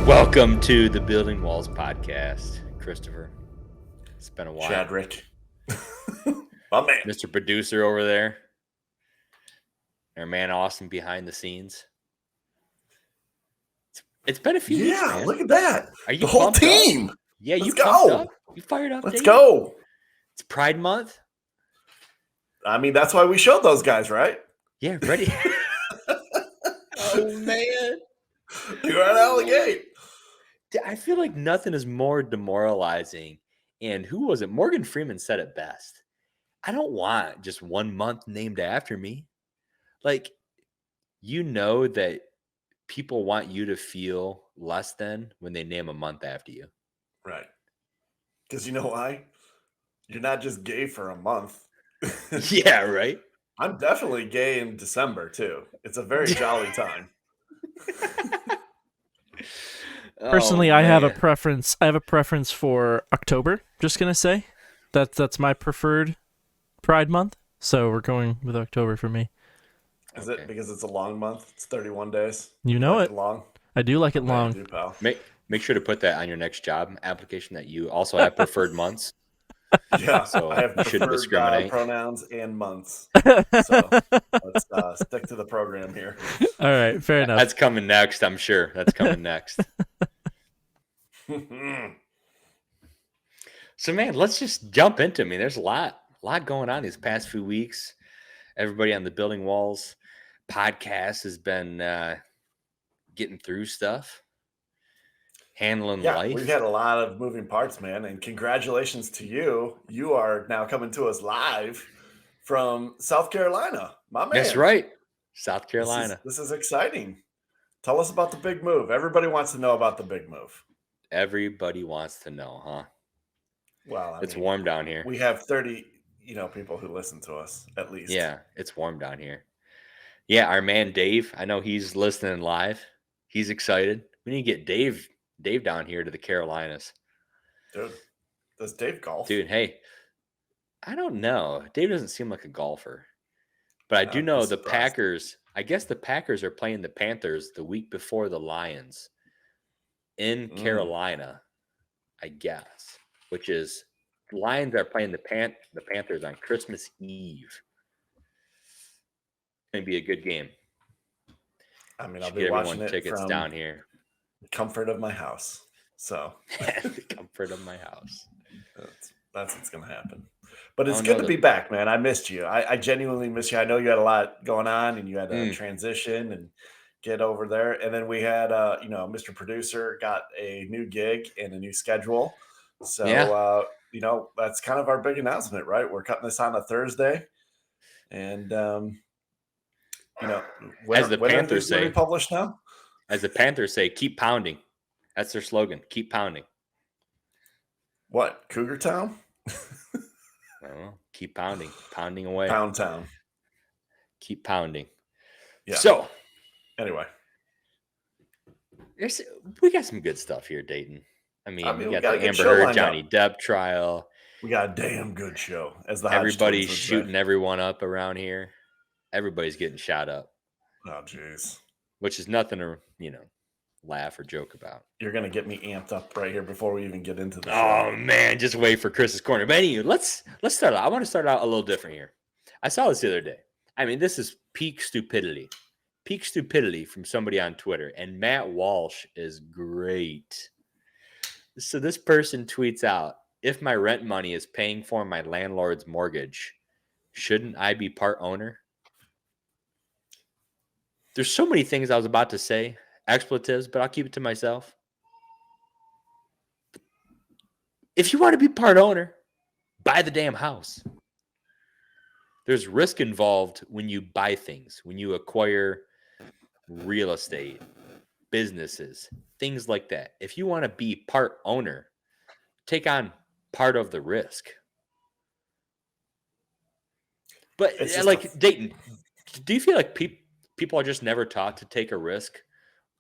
Welcome to the Building Walls podcast, Christopher. It's been a while. Chadrick. My man. Mr. Producer over there. Our man Austin behind the scenes. It's been a few weeks, man. Look at that. Are you the whole pumped team? Up? Yeah, Let's you go. pumped up? You fired up? Let's go. It's Pride Month. I mean, that's why we showed those guys, right? Yeah, ready. Oh, man. You're right out of the gate. I feel like nothing is more demoralizing. And who was it? Morgan Freeman said it best. I don't want just 1 month named after me. Like, you know that people want you to feel less than when they name a month after you. Right. Because you know why? You're not just gay for a month. Yeah, right? I'm definitely gay in December, too. It's a very jolly time. Personally, I have a preference. I have a preference for October. Just gonna say, that's my preferred Pride month. So we're going with October for me. Is it because it's a long month? It's 31 days. You know like it. Long. I do like it long. Do, pal. Make sure to put that on your next job application that you also have preferred months. Yeah, so I have you shouldn't discriminate. Pronouns and months. So let's stick to the program here. All right, fair enough. That's coming next, I'm sure. That's coming next. So, man, let's just jump into it. I mean, there's a lot going on these past few weeks. Everybody on the Building Walls podcast has been getting through stuff, handling life. We've had a lot of moving parts, man. And congratulations to you. You are now coming to us live from South Carolina, my man. That's right. South Carolina. This is exciting. Tell us about the big move. Everybody wants to know about the big move. Everybody wants to know, huh? Well, it's warm down here. We have 30, people who listen to us at least. Yeah, it's warm down here. Yeah, our man Dave, I know he's listening live. He's excited. We need to get Dave down here to the Carolinas. Dude, does Dave golf? Dude, hey, I don't know. Dave doesn't seem like a golfer. But I do know the Packers, I guess the Packers are playing the Panthers the week before the Lions in Carolina, I guess, which is the Lions are playing the Panthers on Christmas Eve. It's going to be a good game. I mean, I'll be watching it tickets from down here. The comfort of my house. So the comfort of my house. That's what's going to happen. But it's good to be back, man. I missed you. I genuinely miss you. I know you had a lot going on and you had to transition and get over there. And then we had, Mr. Producer got a new gig and a new schedule. So, that's kind of our big announcement, right? We're cutting this on a Thursday. And, as the Panthers say, published now? As the Panthers say, keep pounding. That's their slogan. Keep pounding. What? Cougar Town? I don't know. Keep pounding. Pounding away. Pound Town. Keep pounding. Yeah. So, anyway. We got some good stuff here, Dayton. I mean we got the Amber Heard, Johnny Depp trial. We got a damn good show. As the everybody's shooting everyone up around here. Everybody's getting shot up. Oh, jeez. Which is nothing to, laugh or joke about. You're going to get me amped up right here before we even get into the show. Oh, man. Just wait for Chris's corner. But anyway, let's start out. I want to start out a little different here. I saw this the other day. I mean, this is peak stupidity. Peak stupidity from somebody on Twitter. And Matt Walsh is great. So this person tweets out, if my rent money is paying for my landlord's mortgage, shouldn't I be part owner? There's so many things I was about to say, expletives, but I'll keep it to myself. If you want to be part owner, buy the damn house. There's risk involved when you buy things, when you acquire real estate, businesses, things like that. If you want to be part owner, take on part of the risk. But Dayton, do you feel like people are just never taught to take a risk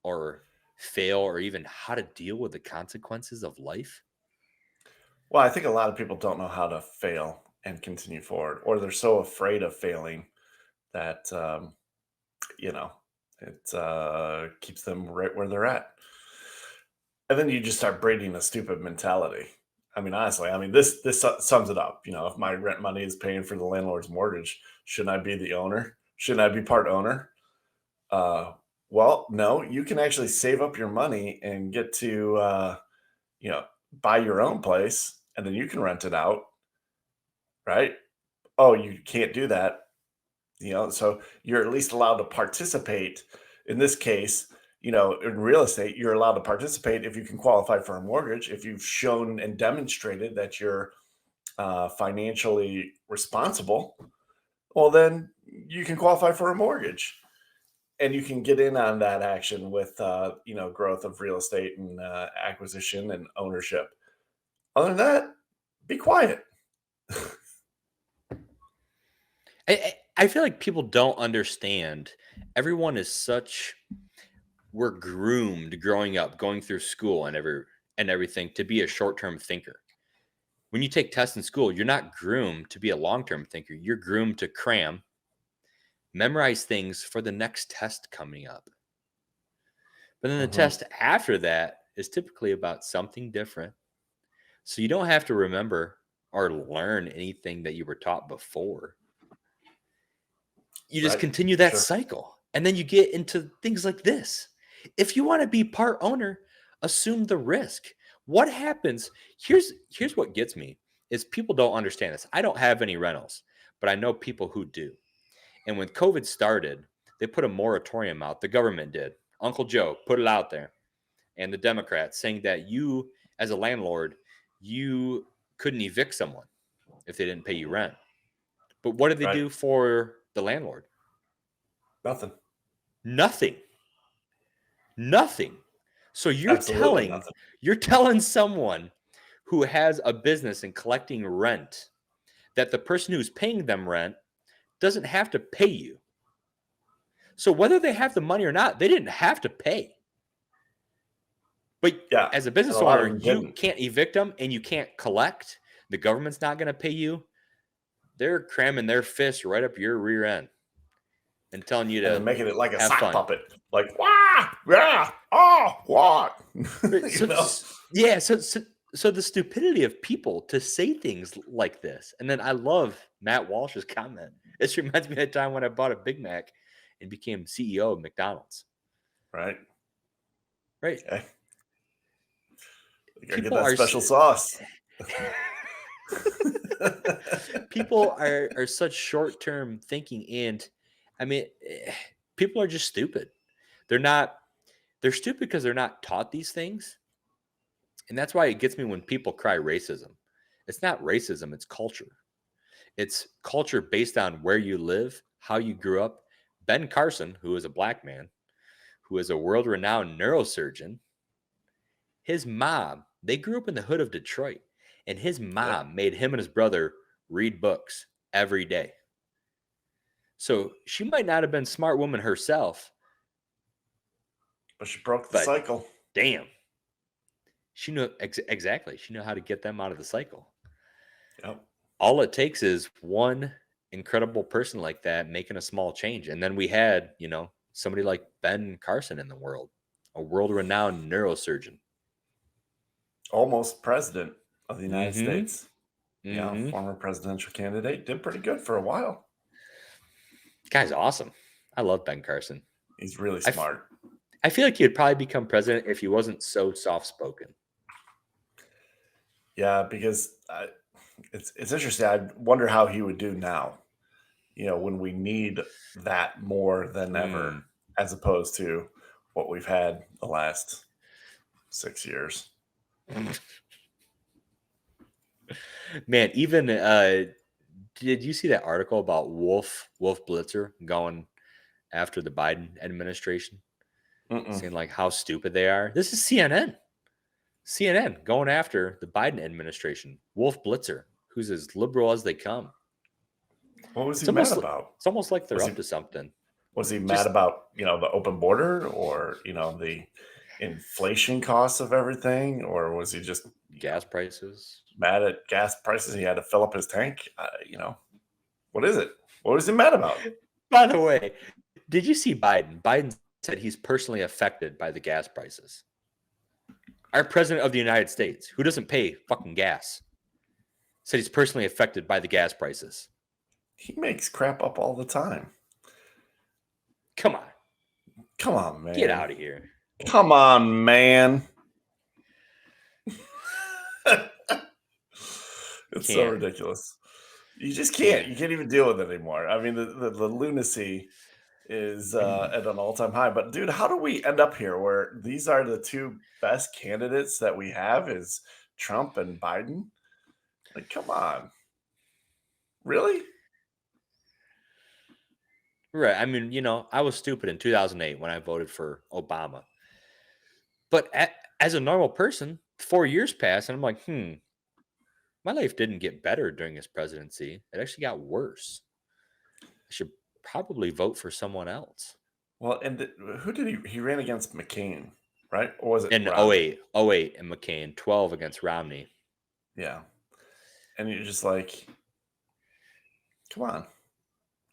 or fail or even how to deal with the consequences of life? Well, I think a lot of people don't know how to fail and continue forward, or they're so afraid of failing that, it keeps them right where they're at. And then you just start breeding a stupid mentality. I mean, honestly, this sums it up. If my rent money is paying for the landlord's mortgage, shouldn't I be the owner? Shouldn't I be part owner? Well, no, you can actually save up your money and get to, buy your own place, and then you can rent it out, right? Oh, you can't do that, so you're at least allowed to participate. In this case, in real estate, you're allowed to participate if you can qualify for a mortgage, if you've shown and demonstrated that you're financially responsible. Well, then you can qualify for a mortgage, and you can get in on that action with growth of real estate and acquisition and ownership. Other than that, be quiet. I feel like people don't understand. Everyone is we're groomed growing up, going through school and everything to be a short-term thinker. When you take tests in school, you're not groomed to be a long-term thinker. You're groomed to cram, memorize things for the next test coming up. But then the test after that is typically about something different. So you don't have to remember or learn anything that you were taught before. You just continue that cycle. And then you get into things like this. If you want to be part owner, assume the risk. What happens? Here's what gets me is people don't understand this. I don't have any rentals, but I know people who do. And when COVID started, they put a moratorium out. The government did. Uncle Joe put it out there. And the Democrats saying that you, as a landlord, you couldn't evict someone if they didn't pay you rent. But what did they do for the landlord? Nothing. So you're telling someone who has a business and collecting rent that the person who's paying them rent doesn't have to pay you. So whether they have the money or not, they didn't have to pay. But as a business owner, you can't evict them and you can't collect. The government's not going to pay you. They're cramming their fists right up your rear end and telling you to making it like a sock puppet. Like, wah, yeah, oh, what? So the stupidity of people to say things like this. And then I love Matt Walsh's comment. This reminds me of the time when I bought a Big Mac and became CEO of McDonald's. Right. Okay. You gotta get that special sauce. People are such short-term thinking, and I mean, people are just stupid. They're stupid because they're not taught these things. And that's why it gets me when people cry racism. It's not racism, it's culture. It's culture based on where you live, how you grew up. Ben Carson, who is a black man, who is a world-renowned neurosurgeon, his mom, they grew up in the hood of Detroit, and his mom made him and his brother read books every day. So she might not have been a smart woman herself. But she broke the cycle. Damn. She knew exactly. She knew how to get them out of the cycle. Yep. All it takes is one incredible person like that making a small change. And then we had, somebody like Ben Carson in the world, a world-renowned neurosurgeon. Almost president of the United States. Yeah, former presidential candidate. Did pretty good for a while. Guy's awesome. I love Ben Carson. He's really smart. I feel like he'd probably become president if he wasn't so soft-spoken. Yeah, because it's interesting. I wonder how he would do now, when we need that more than ever, as opposed to what we've had the last 6 years. Man, even did you see that article about Wolf Blitzer going after the Biden administration? Saying like how stupid they are. This is CNN going after the Biden administration. Wolf Blitzer, who's as liberal as they come. What was he mad about? It's almost like they're up to something. Was he mad about, the open border or, the inflation costs of everything? Or was he just gas prices? Mad at gas prices? He had to fill up his tank. What is it? What was he mad about? By the way, did you see Biden? Biden said he's personally affected by the gas prices. Our president of the United States, who doesn't pay fucking gas, said he's personally affected by the gas prices. He makes crap up all the time. Come on. Come on, man. Get out of here. Come on, man. It's so ridiculous. You just can't. You can't even deal with it anymore. I mean, the lunacy is at an all-time high. But, dude, how do we end up here where these are the two best candidates that we have is Trump and Biden? Like, come on. Really? Right. I mean, I was stupid in 2008 when I voted for Obama. But as a normal person, 4 years passed, and I'm like, my life didn't get better during his presidency. It actually got worse. I should probably vote for someone else. Well, and who did he ran against McCain, right? Or was it in 08 and McCain, 12 against Romney. Yeah. And you're just like, come on.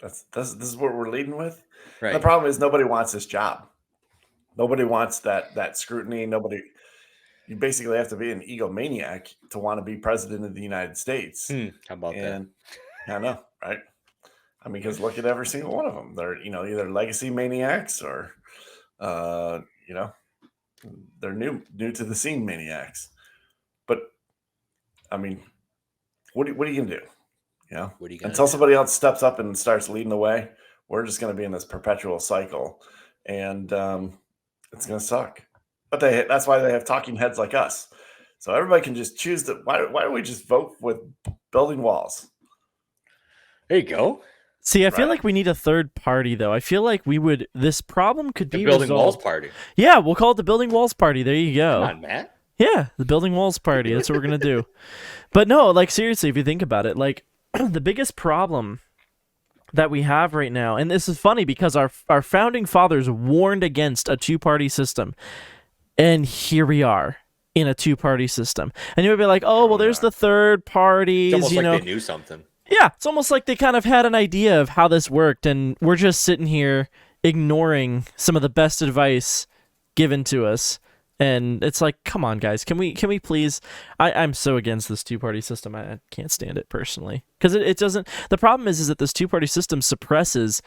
This is what we're leading with. Right. And the problem is nobody wants this job. Nobody wants that scrutiny. You basically have to be an egomaniac to want to be president of the United States. How about that? I know, right? I mean, because look at every single one of them. They're, either legacy maniacs or, they're new to the scene maniacs. But, I mean, what are you going to do? What are you until somebody else steps up and starts leading the way, we're just going to be in this perpetual cycle. And it's going to suck. But that's why they have talking heads like us. So everybody can just choose to. Why don't we just vote with building walls? There you go. See, I feel like we need a third party, though. I feel like this problem could be building resolved. Walls party. Yeah, we'll call it the Building Walls party. There you go. Come on, Matt. Yeah, the Building Walls party. That's what we're going to do. But no, like, seriously, if you think about it, like, the biggest problem that we have right now, and this is funny because our founding fathers warned against a two-party system, and here we are in a two-party system. And you would be like, oh, well, there's the third parties. It's almost like they knew something. Yeah, it's almost like they kind of had an idea of how this worked, and we're just sitting here ignoring some of the best advice given to us. And it's like, come on, guys, can we please? I'm so against this two-party system. I can't stand it personally because it doesn't. The problem is that this two-party system suppresses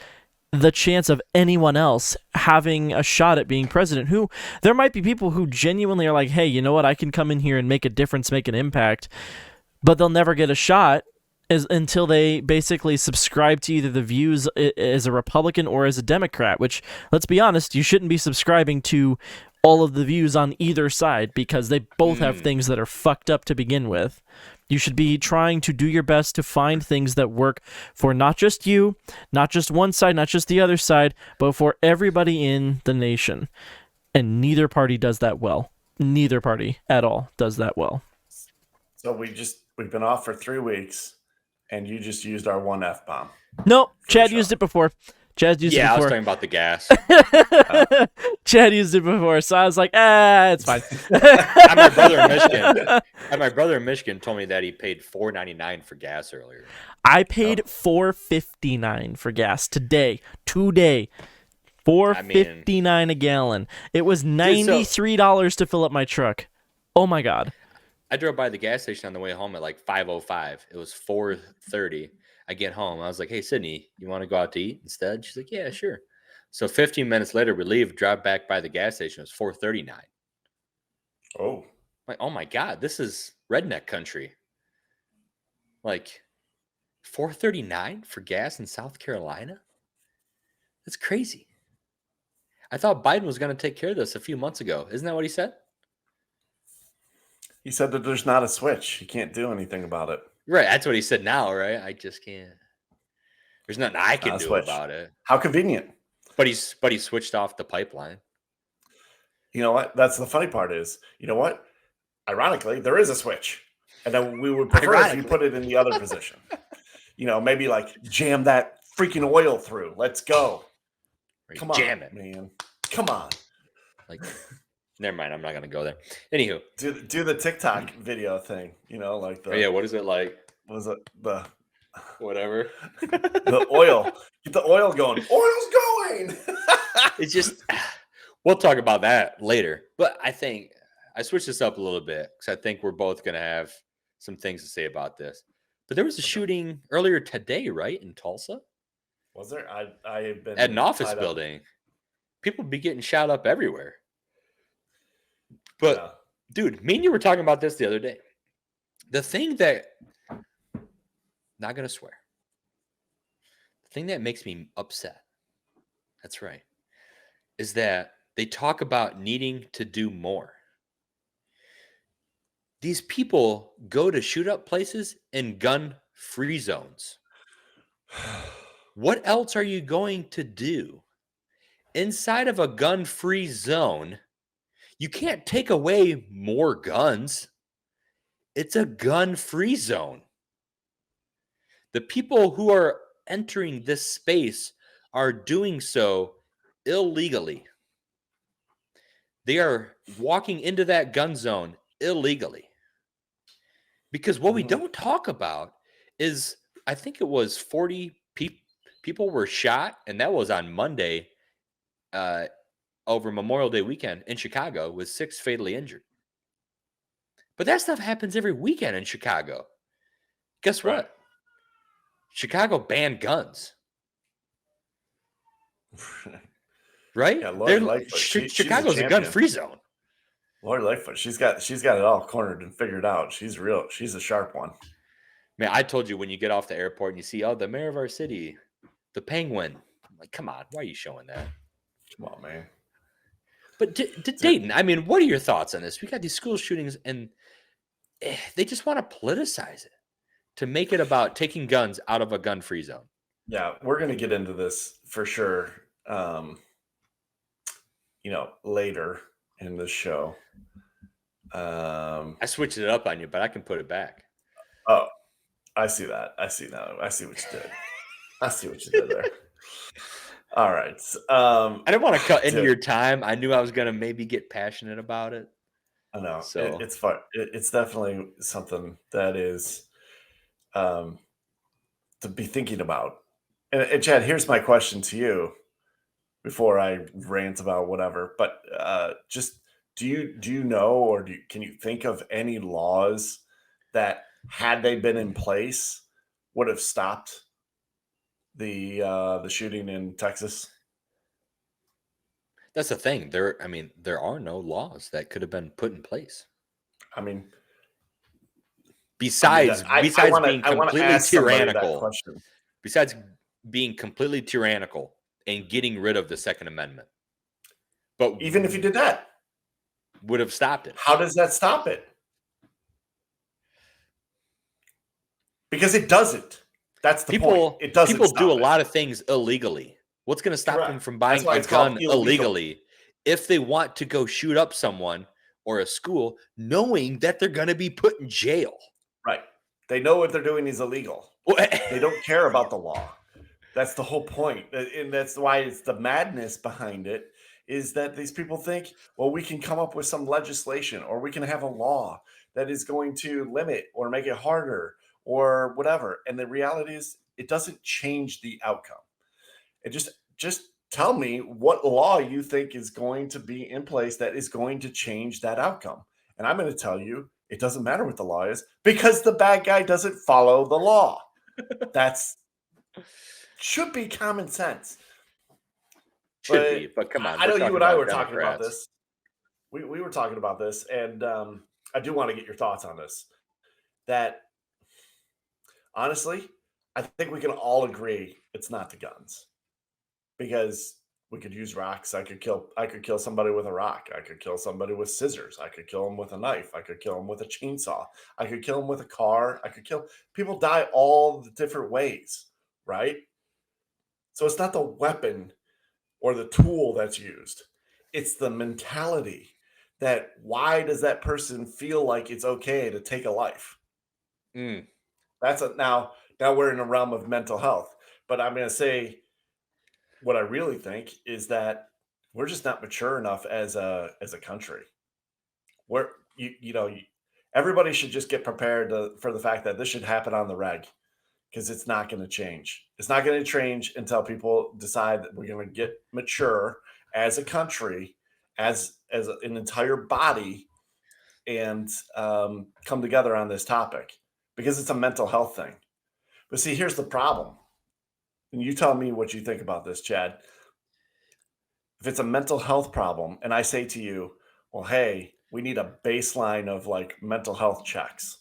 the chance of anyone else having a shot at being president. Who there might be people who genuinely are like, hey, you know what? I can come in here and make a difference, make an impact, but they'll never get a shot until they basically subscribe to either the views as a Republican or as a Democrat. Which, let's be honest, you shouldn't be subscribing to all of the views on either side because they both have things that are fucked up to begin with. You should be trying to do your best to find things that work for not just you, not just one side, not just the other side, but for everybody in the nation. And neither party does that well. Neither party at all does that well. So we've been off for 3 weeks, and you just used our one F-bomb. Nope, Chad used it before. Chad used it before. I was talking about the gas. Chad used it before, so I was like, it's fine. My brother in Michigan told me that he paid $4.99 for gas earlier. I paid $4.59 for gas today. $4.59 a gallon. It was $93 to fill up my truck. Oh my God. I drove by the gas station on the way home at like 5:05. It was 4:30. I get home. I was like, hey, Sydney, you want to go out to eat instead? She's like, yeah, sure. So 15 minutes later, we leave, drive back by the gas station. It was $4.39. Oh. I'm like, oh my God, this is redneck country. Like $4.39 for gas in South Carolina? That's crazy. I thought Biden was going to take care of this a few months ago. Isn't that what he said? He said that there's not a switch. He can't do anything about it. Right, that's what he said now, right? I just can't. There's nothing I can do about it. How convenient. But he switched off the pipeline. You know what? That's the funny part is, you know what? Ironically, there is a switch. And then we would prefer if you put it in the other position. Maybe like jam that freaking oil through. Let's go. Come on, jam it, man. Come on. Like, never mind. I'm not gonna go there. Anywho, do the TikTok video thing. Like the. Oh, yeah. What is it like? What is it? The. Whatever. The oil. Get the oil going. Oil's going. It's just. We'll talk about that later. But I think I switched this up a little bit because I think we're both going to have some things to say about this. But there was a shooting earlier today, right, in Tulsa? Was there? I have been at an office building. People be getting shot up everywhere. But, dude, me and you were talking about this the other day. The thing that, not going to swear, the thing that makes me upset, that's right, is that they talk about needing to do more. These people go to shoot up places in gun-free zones. What else are you going to do? Inside of a gun-free zone, you can't take away more guns. It's a gun-free zone. The people who are entering this space are doing so illegally. They are walking into that gun zone illegally. Because what we don't talk about is, I think it was 40 people were shot, and that was on Monday over Memorial Day weekend in Chicago, with 6 fatally injured. But that stuff happens every weekend in Chicago. Guess what? Right. Chicago banned guns. Right? Yeah, Chicago's a gun-free zone. Lori Lightfoot, she's got it all cornered and figured out. She's a sharp one. Man, I told you, when you get off the airport and you see, the mayor of our city, the Penguin. I'm like, come on, why are you showing that? Come on, man. But Dayton, I mean, what are your thoughts on this? We got these school shootings, and they just want to politicize it to make it about taking guns out of a gun-free zone. Yeah, we're going to get into this for sure, later in the show. I switched it up on you, but I can put it back. Oh, I see that. I see now. I see what you did. I see what you did there. All right. I didn't want to cut into your time. I knew I was going to maybe get passionate about it. I know. So it's fun. It's definitely something that is to be thinking about. And Chad, here's my question to you before I rant about whatever. But just do you know, or can you think of any laws that, had they been in place, would have stopped the shooting in Texas? That's the thing. There are no laws that could have been put in place. I mean, besides being completely tyrannical. Besides being completely tyrannical and getting rid of the Second Amendment. But even if you did that, would have stopped it. How does that stop it? Because it doesn't. That's the point. It doesn't. People do a lot of things illegally. What's going to stop them from buying a gun illegally if they want to go shoot up someone or a school, knowing that they're going to be put in jail? Right. They know what they're doing is illegal. They don't care about the law. That's the whole point. And that's why it's the madness behind it, is that these people think, well, we can come up with some legislation, or we can have a law that is going to limit or make it harder or whatever. And the reality is, it doesn't change the outcome. It just tell me what law you think is going to be in place that is going to change that outcome. And I'm going to tell you, it doesn't matter what the law is, because the bad guy doesn't follow the law. Should be common sense. But come on. I know you and I were talking about this. We were talking about this, and I do want to get your thoughts on this. That, honestly, I think we can all agree it's not the guns. Because we could use rocks. I could kill somebody with a rock. I could kill somebody with scissors. I could kill them with a knife. I could kill them with a chainsaw. I could kill them with a car. People die all the different ways, right? So it's not the weapon or the tool that's used. It's the mentality that, why does that person feel like it's okay to take a life? Now we're in a realm of mental health. But I'm going to say, what I really think is that we're just not mature enough as a country. Where everybody should just get prepared for the fact that this should happen on the reg, because it's not going to change. It's not going to change until people decide that we're going to get mature as a country, as an entire body, and come together on this topic because it's a mental health thing. But see, here's the problem. And you tell me what you think about this, Chad. If it's a mental health problem and I say to you, well, hey, we need a baseline of like mental health checks,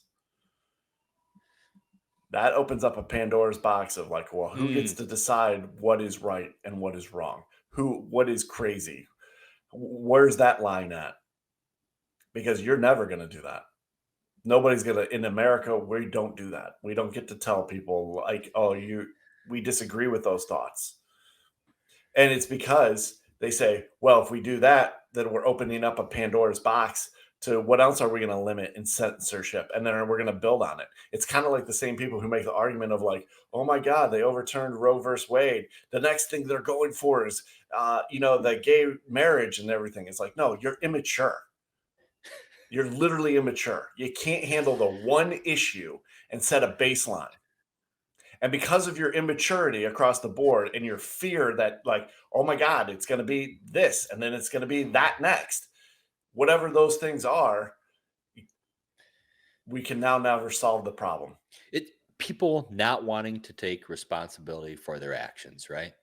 that opens up a Pandora's box of like, well, who gets to decide what is right and what is wrong? What is crazy? Where's that line at? Because you're never going to do that. Nobody's going to, in America, we don't do that. We don't get to tell people like, oh, we disagree with those thoughts. And it's because they say, well, if we do that, then we're opening up a Pandora's box to what else are we going to limit in censorship? And then we're going to build on it. It's kind of like the same people who make the argument of like, oh my God, they overturned Roe versus Wade. The next thing they're going for is, the gay marriage and everything. It's like, no, you're immature. You're literally immature. You can't handle the one issue and set a baseline. And because of your immaturity across the board and your fear that like, oh my God, it's going to be this and then it's going to be that next, whatever those things are, we can now never solve the problem. People not wanting to take responsibility for their actions, right?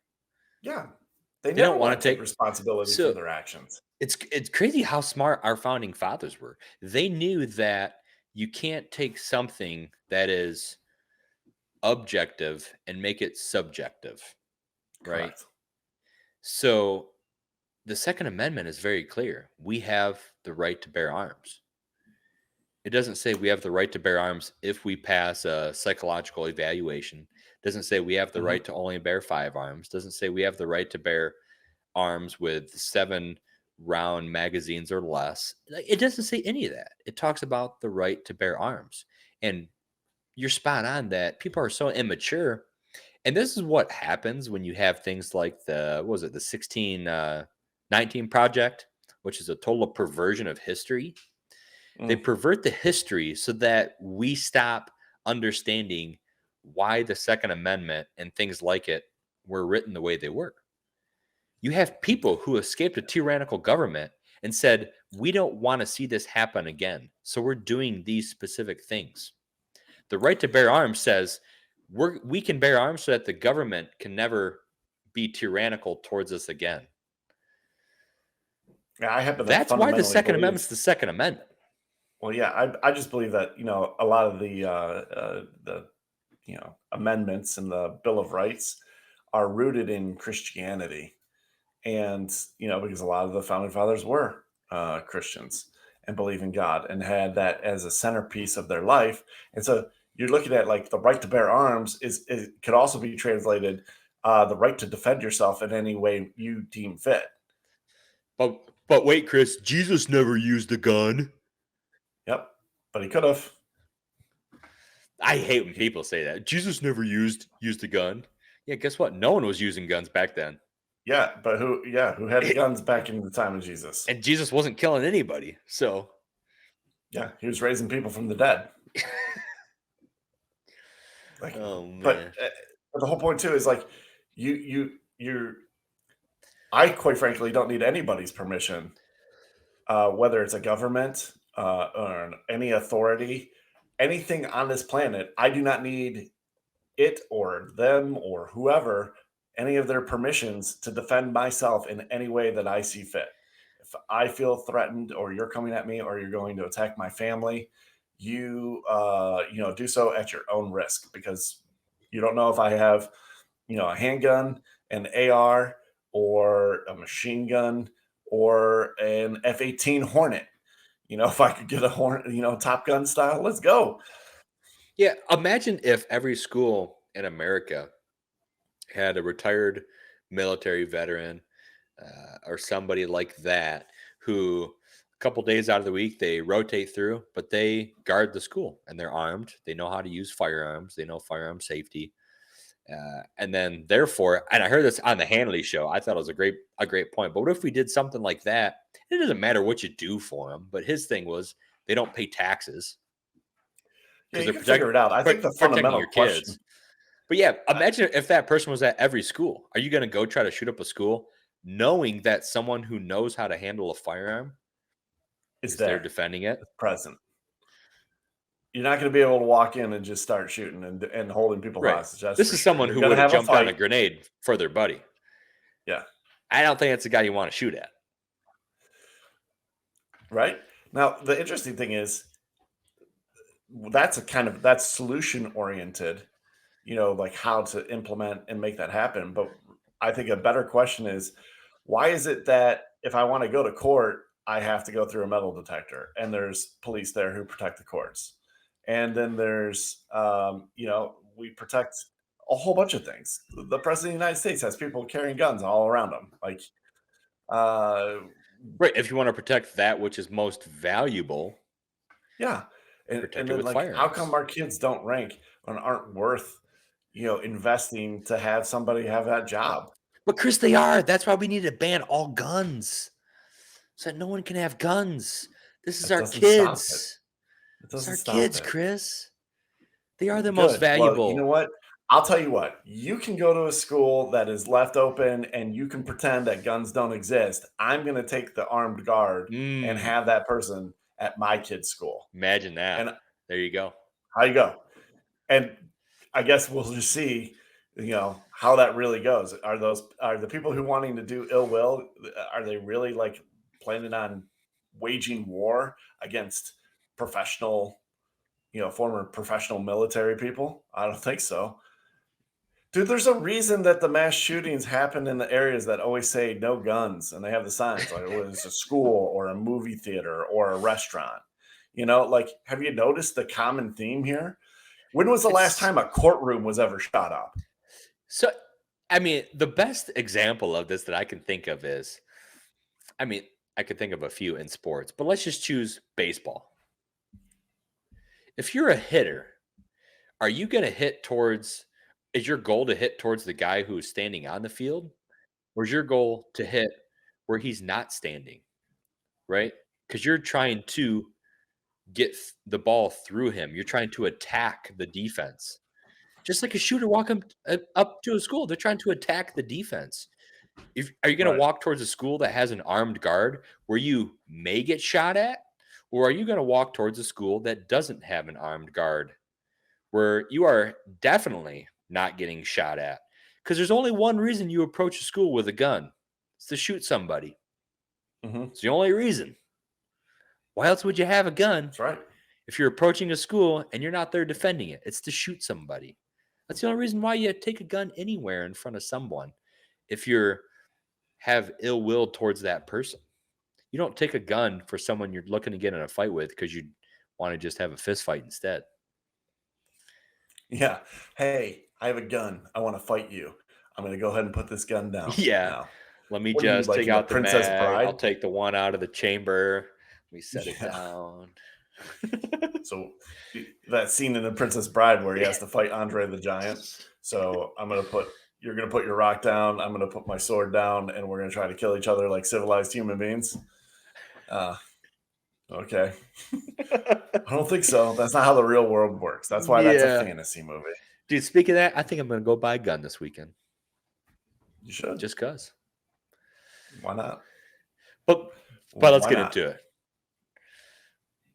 Yeah. They don't want to take responsibility for their actions. It's crazy how smart our founding fathers were. They knew that you can't take something that is objective and make it subjective, right? Correct. So the Second Amendment is very clear. We have the right to bear arms. It doesn't say we have the right to bear arms if we pass a psychological evaluation. It doesn't say we have the right to only bear 5 arms. It doesn't say we have the right to bear arms with 7 round magazines or less. It doesn't say any of that. It talks about the right to bear arms. And you're spot on that people are so immature. And this is what happens when you have things like the 1619 Project, which is a total perversion of history. They pervert the history so that we stop understanding why the Second Amendment and things like it were written the way they were. You have people who escaped a tyrannical government and said, we don't want to see this happen again. So we're doing these specific things. The right to bear arms says we can bear arms so that the government can never be tyrannical towards us again. Yeah, that's why the Second Amendment's the Second Amendment. Well, yeah, I just believe that, a lot of the amendments in the Bill of Rights are rooted in Christianity. And, because a lot of the founding fathers were Christians and believe in God and had that as a centerpiece of their life. And so you're looking at like the right to bear arms could also be translated the right to defend yourself in any way you deem fit. But wait, Chris, Jesus never used a gun. Yep, but he could have. I hate when people say that. Jesus never used a gun. Yeah, guess what? No one was using guns back then. Yeah, but who had guns back in the time of Jesus? And Jesus wasn't killing anybody, so. Yeah, he was raising people from the dead. Oh man! But the whole point too is like I quite frankly don't need anybody's permission, whether it's a government or any authority, anything on this planet. I do not need it or them or whoever, any of their permissions to defend myself in any way that I see fit. If I feel threatened or you're coming at me or you're going to attack my family, you do so at your own risk, because you don't know if I have, a handgun, an AR, or a machine gun, or an F-18 Hornet. If I could get a Hornet, Top Gun style, let's go. Yeah, imagine if every school in America had a retired military veteran or somebody like that who a couple days out of the week they rotate through, but they guard the school and they're armed. They know how to use firearms. They know firearm safety. And then therefore, and I heard this on the Hanley show, I thought it was a great point. But what if we did something like that? It doesn't matter what you do for them, but his thing was they don't pay taxes. Yeah, you can figure it out. I think the fundamental question. But yeah, imagine if that person was at every school. Are you going to go try to shoot up a school knowing that someone who knows how to handle a firearm is there there, defending it. present. You're not going to be able to walk in and just start shooting and holding people Right. hostage. That's This for is sure. someone You're who going would to have have a jumped on a fight. grenade for their buddy. Yeah. I don't think that's the guy you want to shoot at. Right. Now, the interesting thing is that's solution oriented, like how to implement and make that happen. But I think a better question is, why is it that if I want to go to court, I have to go through a metal detector and there's police there who protect the courts? And then there's, we protect a whole bunch of things. The president of the United States has people carrying guns all around him. Like, right. If you want to protect that which is most valuable, yeah. protect And it then, with like, how come firearms. our kids don't rank and aren't worth, investing to have somebody have that job? But Chris, they are. That's why we need to ban all guns, so that no one can have guns. This is That our doesn't stop it. kids. It It's doesn't our stop kids, it. Chris. They are the most Good. Well, you know valuable. what? I'll tell you what. You can go to a school that is left open and you can pretend that guns don't exist. I'm going to take the armed guard and Mm, have that person at my kid's school. imagine that. And There you go. how you go? And I guess we'll just see, how that really goes. Are the people who wanting to do ill will, are they really like planning on waging war against professional, former professional military people? I don't think so. Dude, there's a reason that the mass shootings happen in the areas that always say no guns, and they have the signs like, oh, it's a school or a movie theater or a restaurant. Like, have you noticed the common theme here? When was the last It's time a courtroom was ever shot up? so. I mean, the best example of this that I can think of is, I mean, I could think of a few in sports, but let's just choose baseball. If you're a hitter, are you going to hit towards? Is your goal to hit towards the guy who's standing on the field, or is your goal to hit where he's not standing? Right? Because you're trying to get the ball through him. You're trying to attack the defense. Just like a shooter walking up to a school, they're trying to attack the defense. Are you going to Right. walk towards a school that has an armed guard where you may get shot at? Or are you going to walk towards a school that doesn't have an armed guard where you are definitely not getting shot at? Because there's only one reason you approach a school with a gun. It's to shoot somebody. Mm-hmm. It's the only reason. Why else would you have a gun That's right. if you're approaching a school and you're not there defending it? It's to shoot somebody. That's the only reason why you take a gun anywhere in front of someone. If you have ill will towards that person, you don't take a gun for someone you're looking to get in a fight with because you want to just have a fist fight instead. Yeah. Hey, I have a gun. I want to fight you. I'm going to go ahead and put this gun down. Yeah. Now. Let me What are you, just like take in the out the Princess mag. Bride? I'll take the one out of the chamber. We set it Yeah. down. So that scene in The Princess Bride where he has to fight Andre the Giant. So you're going to put your rock down. I'm going to put my sword down, and we're going to try to kill each other like civilized human beings. Okay. I don't think so. That's not how the real world works. That's why that's a fantasy movie. Dude, speaking of that, I think I'm going to go buy a gun this weekend. You should. Just because. Why not? But let's Why get not? into it.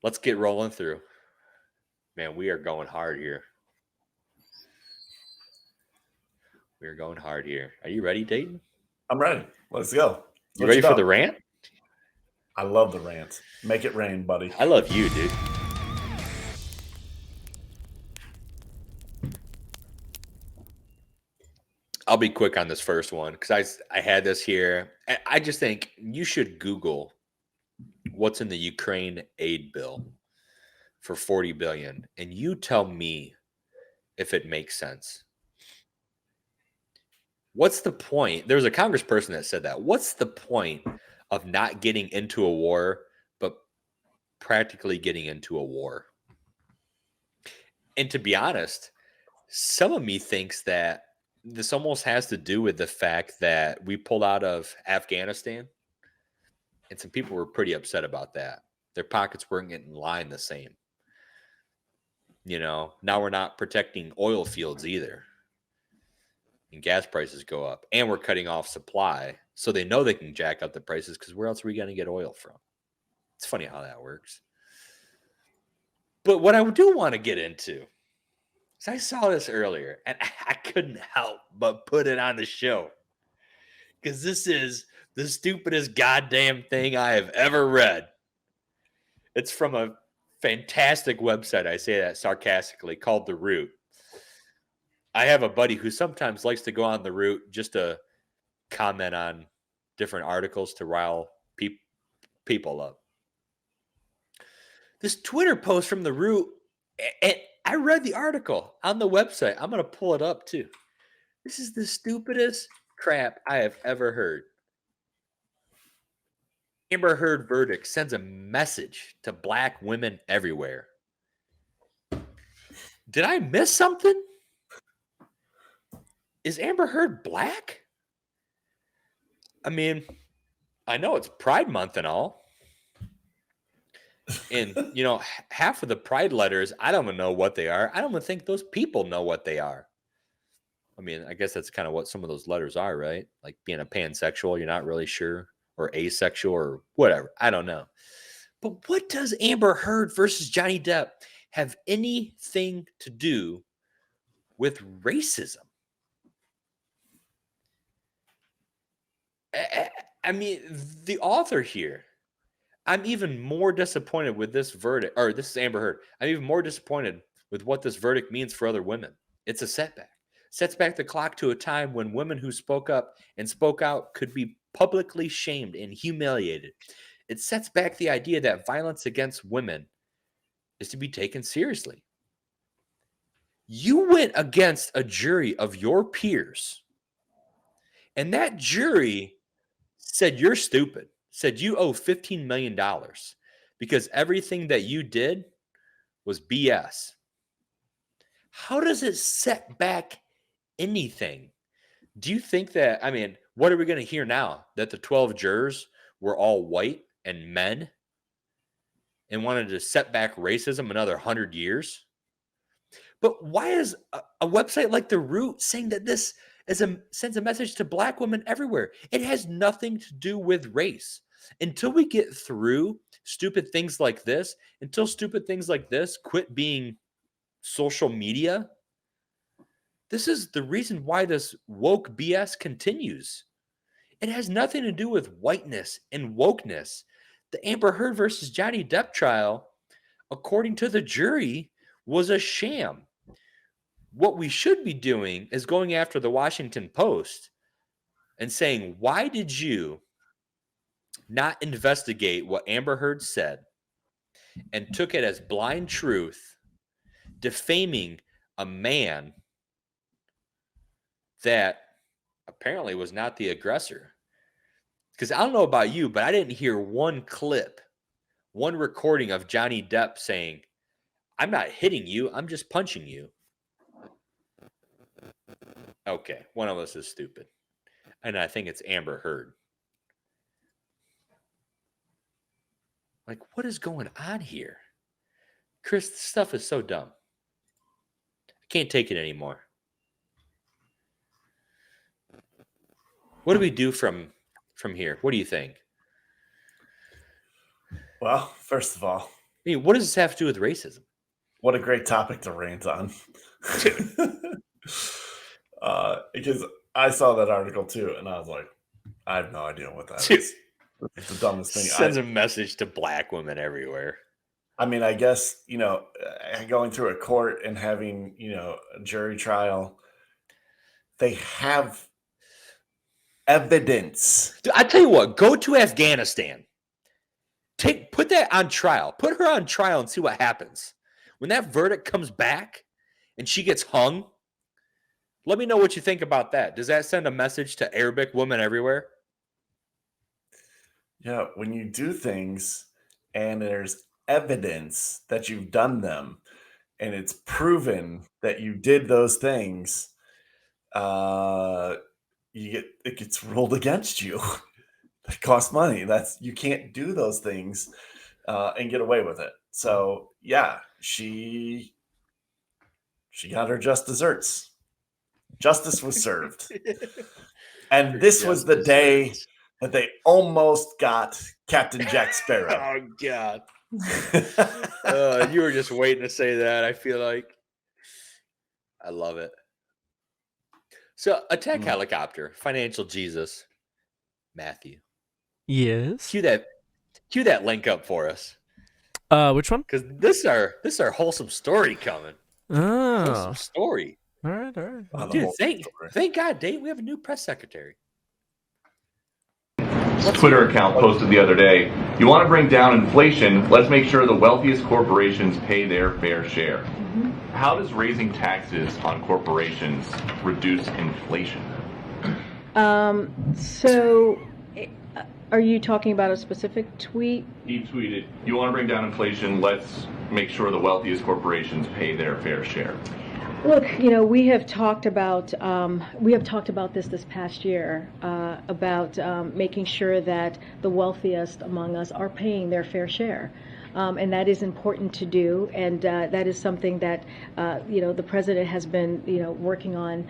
Let's get rolling through. Man, we are going hard here. We are going hard here. Are you ready, Dayton? I'm ready. Let's go. You ready for the rant? I love the rant. Make it rain, buddy. I love you, dude. I'll be quick on this first one because I had this here. I just think you should Google what's in the Ukraine aid bill for $40 billion, and you tell me if it makes sense. What's the point? There was a congressperson that said that. What's the point of not getting into a war, but practically getting into a war? And to be honest, some of me thinks that this almost has to do with the fact that we pulled out of Afghanistan, and some people were pretty upset about that. Their pockets weren't getting lined the same. Now we're not protecting oil fields either. And gas prices go up, and we're cutting off supply. So they know they can jack up the prices because where else are we going to get oil from? It's funny how that works. But what I do want to get into is I saw this earlier and I couldn't help but put it on the show because this is the stupidest goddamn thing I have ever read. It's from a fantastic website, I say that sarcastically, called The Root. I have a buddy who sometimes likes to go on The Root just to comment on different articles to rile people up. This Twitter post from The Root, and I read the article on the website. I'm going to pull it up too. This is the stupidest crap I have ever heard. Amber Heard verdict sends a message to black women everywhere. Did I miss something? Is Amber Heard black? I mean, I know it's Pride Month and all. And, you know, half of the Pride letters, I don't even know what they are. I don't even think those people know what they are. I mean, I guess that's kind of what some of those letters are, right? Like being a pansexual, you're not really sure, or asexual or whatever. I don't know. But what does Amber Heard versus Johnny Depp have anything to do with racism? I mean, the author here, I'm even more disappointed with this verdict, or this is Amber Heard. I'm even more disappointed with what this verdict means for other women. It's a setback. Sets back the clock to a time when women who spoke up and spoke out could be publicly shamed and humiliated. It sets back the idea that violence against women is to be taken seriously. You went against a jury of your peers, and that jury said you're stupid, said you owe $15 million because everything that you did was BS. How does it set back anything? Do you think that, I mean, what are we going to hear now? That the 12 jurors were all white and men and wanted to set back racism another 100 years? But why is a website like The Root saying that this sends a message to black women everywhere? It has nothing to do with race. Until we get through stupid things like this, until stupid things like this quit being social media, this is the reason why this woke BS continues. It has nothing to do with whiteness and wokeness. The Amber Heard versus Johnny Depp trial, according to the jury, was a sham. What we should be doing is going after the Washington Post and saying, why did you not investigate what Amber Heard said and took it as blind truth, defaming a man that apparently was not the aggressor? Because I don't know about you, but I didn't hear one clip, one recording of Johnny Depp saying, I'm not hitting you, I'm just punching you. Okay, one of us is stupid. And I think it's Amber Heard. Like, what is going on here? Chris, this stuff is so dumb. I can't take it anymore. What do we do from here? What do you think? Well, first of all, I mean, what does this have to do with racism? what a great topic to rant on. Because I saw that article too, and I was like, I have no idea what that is. It's the dumbest thing. Sends a message to black women everywhere. I mean, I guess, going through a court and having, a jury trial, they have evidence. I tell you what, go to Afghanistan. Put that on trial. Put her on trial and see what happens. When that verdict comes back and she gets hung, let me know what you think about that. Does that send a message to Arabic women everywhere? Yeah, when you do things and there's evidence that you've done them and it's proven that you did those things, it gets ruled against you. It costs money. You can't do those things and get away with it. So yeah, she got her just desserts. Justice was served. And this was the day But they almost got Captain Jack Sparrow. Oh God. You were just waiting to say that. I feel like I love it. So, attack helicopter, financial Jesus, Matthew. Yes. Cue that link up for us. Which one? Because this is our wholesome story coming. Oh. Wholesome story. All right. Dude, thank God, Dave, we have a new press secretary. Twitter account posted the other day, you want to bring down inflation, let's make sure the wealthiest corporations pay their fair share. Mm-hmm. How does raising taxes on corporations reduce inflation? So are you talking about a specific tweet? He tweeted, you want to bring down inflation, let's make sure the wealthiest corporations pay their fair share. Look, we have talked about this past year about making sure that the wealthiest among us are paying their fair share. And that is important to do, and that is something that the president has been working on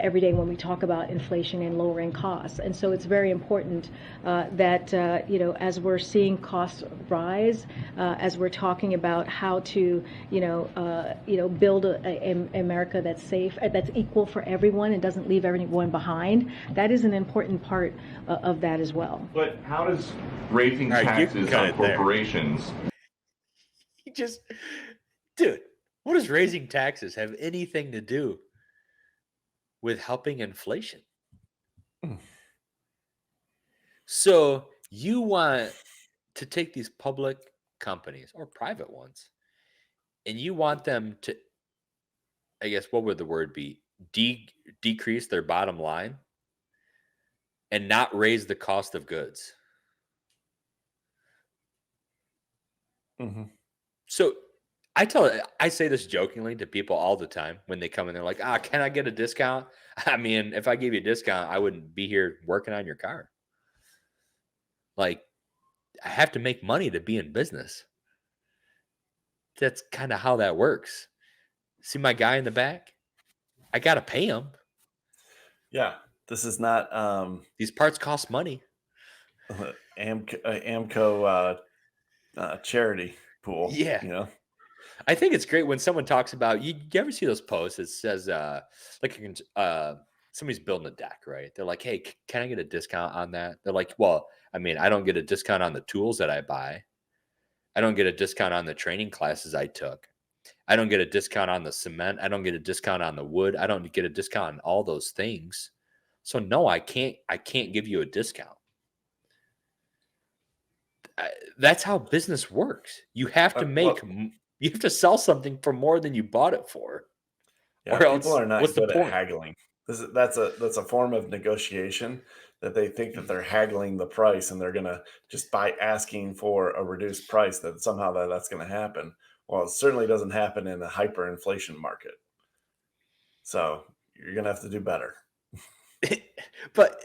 every day when we talk about inflation and lowering costs. And so it's very important that as we're seeing costs rise, as we're talking about how to build a America that's safe, that's equal for everyone and doesn't leave everyone behind. That is an important part of that as well. But how does raising taxes on corporations? Dude, what does raising taxes have anything to do with helping inflation? So you want to take these public companies or private ones, and you want them to, I guess, what would the word be? Decrease their bottom line and not raise the cost of goods. Mm-hmm. So I say this jokingly to people all the time when they come in. They're like, can I get a discount? I mean, if I gave you a discount, I wouldn't be here working on your car. Like, I have to make money to be in business. That's kind of how that works. See my guy in the back? I got to pay him. Yeah, this is not... These parts cost money. Amco charity pool. Yeah. I think it's great when someone talks about, you ever see those posts? It says, somebody's building a deck, right? They're like, hey, can I get a discount on that? They're like, well, I mean, I don't get a discount on the tools that I buy. I don't get a discount on the training classes I took. I don't get a discount on the cement. I don't get a discount on the wood. I don't get a discount on all those things. So no, I can't give you a discount. That's how business works. You have to you have to sell something for more than you bought it for. Yeah, or else, people are not what's good the at point? haggling. That's a form of negotiation that they think that they're haggling the price, and they're gonna just by asking for a reduced price that somehow that's going to happen. Well, it certainly doesn't happen in a hyperinflation market. So you're gonna have to do better. But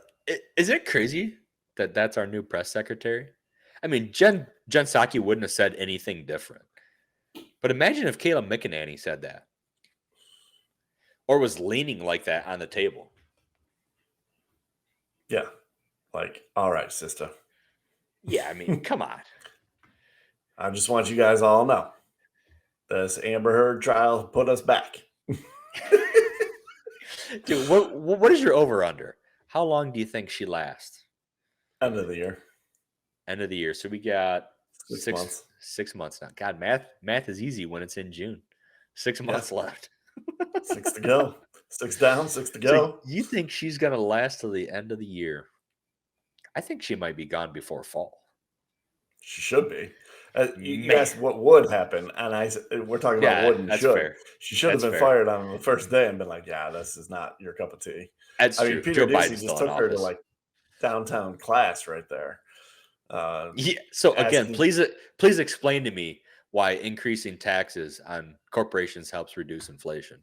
is it crazy that that's our new press secretary? I mean, Jen Psaki wouldn't have said anything different. But imagine if Kayla McEnany said that. Or was leaning like that on the table. Yeah. Like, all right, sister. Yeah, I mean, come on. I just want you guys all to know. This Amber Heard trial put us back. Dude, what is your over-under? How long do you think she lasts? End of the year. End of the year. So we got 6 months. 6 months now. God, math is easy when it's in June. 6 months left. 6 to go. 6 down, 6 to go. So you think she's going to last till the end of the year? I think she might be gone before fall. She should be. You asked what would happen, and we're talking about would and should. Fair. She should have been fired on the first day and been like, yeah, this is not your cup of tea. That's true. Mean, Peter Doocy just took her to like downtown class right there. So again, please explain to me why increasing taxes on corporations helps reduce inflation.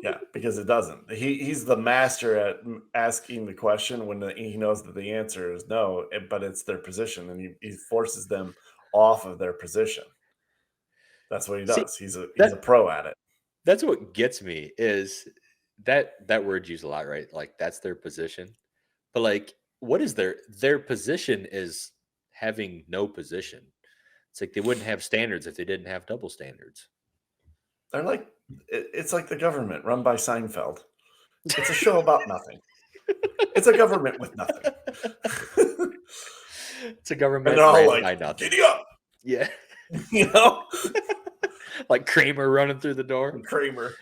Yeah, because it doesn't. He's the master at asking the question when he knows that the answer is no, but it's their position, and he forces them off of their position. That's what he does. He's a pro at it. That's what gets me is that word's used a lot, right? Like that's their position. But like what is their position is having no position. It's like they wouldn't have standards if they didn't have double standards. They're like, it's like the government run by Seinfeld. It's a show about nothing. It's a government with nothing. It's a government And they're all ran like, by nothing. giddy up. Yeah. You know? Like Kramer running through the door. Kramer.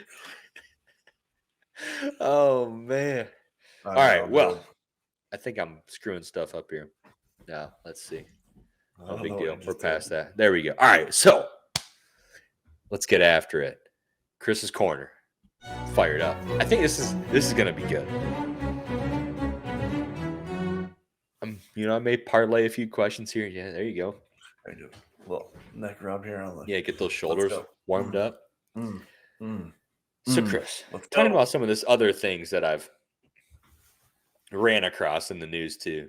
Oh, man. All right. Well, I think I'm screwing stuff up here. No, let's see. No big deal. We're past that. There we go. All right. So let's get after it. Chris's Corner. Fired up. I think this is going to be good. I may parlay a few questions here. Yeah, there you go. I do. Little neck rub here on the. Yeah, get those shoulders warmed up. So, Chris, Let's talking go. about some of this other things that I've ran across in the news too.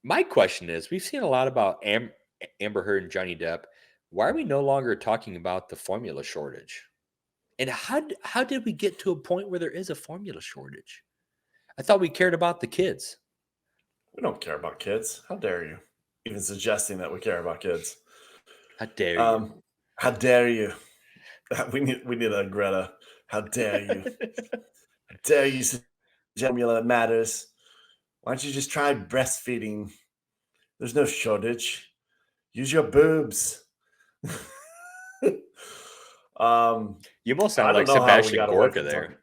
My question is, we've seen a lot about Amber Heard and Johnny Depp. Why are we no longer talking about the formula shortage? And how did we get to a point where there is a formula shortage? I thought we cared about the kids. We don't care about kids. How dare you? Even suggesting that we care about kids. How dare you? How dare you? We need a Greta. How dare you? How dare you suggest formula matters? Why don't you just try breastfeeding? There's no shortage. Use your boobs. You almost sound like Sebastian Gorka there.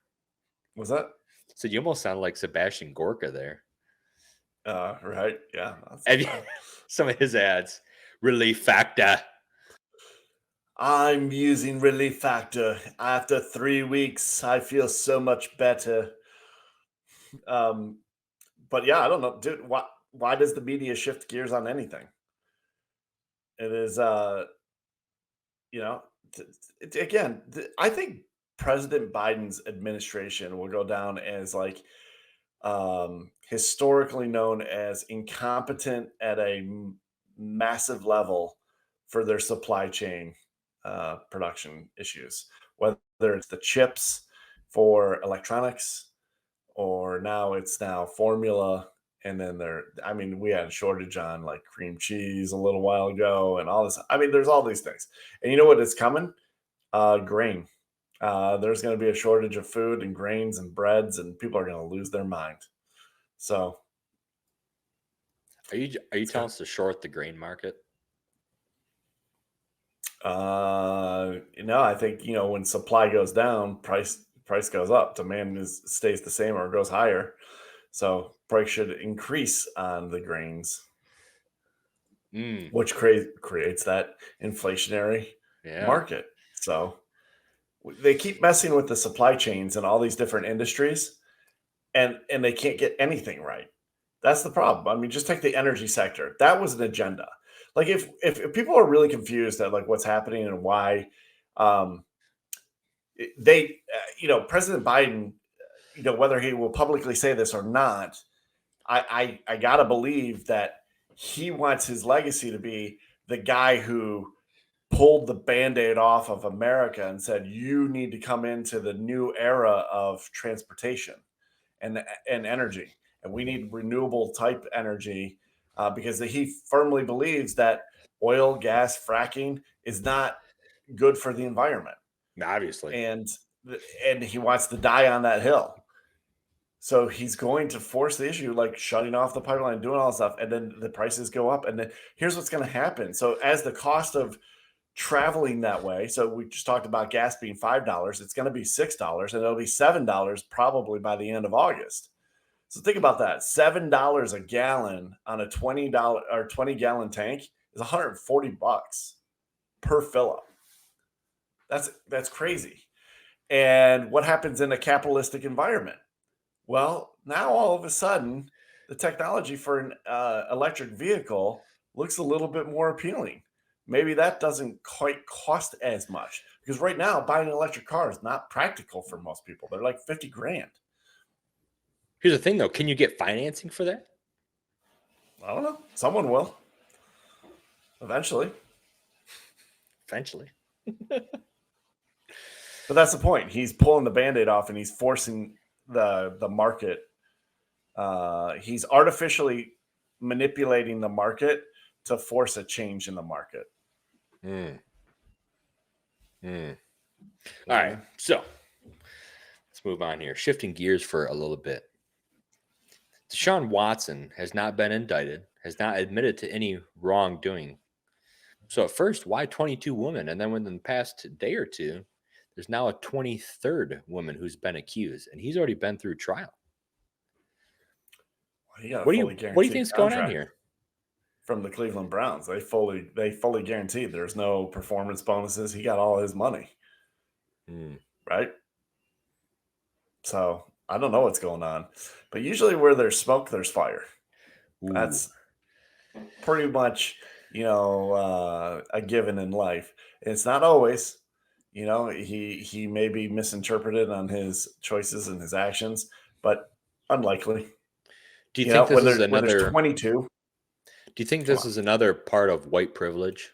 Was that? So you almost sound like Sebastian Gorka there. Right. Yeah. Some of his ads. Relief Factor. I'm using Relief Factor. After 3 weeks, I feel so much better. But yeah, I don't know, dude. Why does the media shift gears on anything? It is, again, I think President Biden's administration will go down as like historically known as incompetent at a massive level for their supply chain production issues, whether it's the chips for electronics or now formula. And then we had a shortage on like cream cheese a little while ago and all this. I mean, there's all these things. And you know what is coming? Grain. There's going to be a shortage of food and grains and breads, and people are going to lose their mind. So, are you telling us to short the grain market? I think when supply goes down, price goes up. Demand stays the same or goes higher. So price should increase on the grains, which creates that inflationary market. So they keep messing with the supply chains and all these different industries, and they can't get anything right. That's the problem. I mean, just take the energy sector. That was an agenda. Like if people are really confused at like what's happening and why President Biden, whether he will publicly say this or not, I gotta believe that he wants his legacy to be the guy who pulled the Band-Aid off of America and said, you need to come into the new era of transportation and energy. And we need renewable type energy because he firmly believes that oil, gas, fracking is not good for the environment. Obviously. And he wants to die on that hill. So he's going to force the issue, like shutting off the pipeline, doing all this stuff, and then the prices go up. And then here's what's going to happen. So as the cost of traveling that way, so we just talked about gas being $5, it's going to be $6, and it'll be $7 probably by the end of August. So think about that. $7 a gallon on a $20 or 20-gallon tank is $140 per fill up. That's crazy. And what happens in a capitalistic environment? Well, now all of a sudden, the technology for an electric vehicle looks a little bit more appealing. Maybe that doesn't quite cost as much, because right now buying an electric car is not practical for most people. They're like $50,000. Here's the thing, though. Can you get financing for that? I don't know. Someone will. Eventually. But that's the point. He's pulling the Band-Aid off and he's forcing the market He's artificially manipulating the market to force a change in the market. All right, so let's move on here. Shifting gears for a little bit. Deshaun Watson has not been indicted, has not admitted to any wrongdoing. So at first, why 22 women? And then within the past day or two, there's now a 23rd woman who's been accused, and he's already been through trial. What do you think is going on here? From the Cleveland Browns, they fully guaranteed there's no performance bonuses. He got all his money, right? So I don't know what's going on, but usually where there's smoke, there's fire. Ooh. That's pretty much, a given in life. It's not always, he may be misinterpreted on his choices and his actions, but unlikely. Do you think this is another 22? Do you think this is another part of white privilege?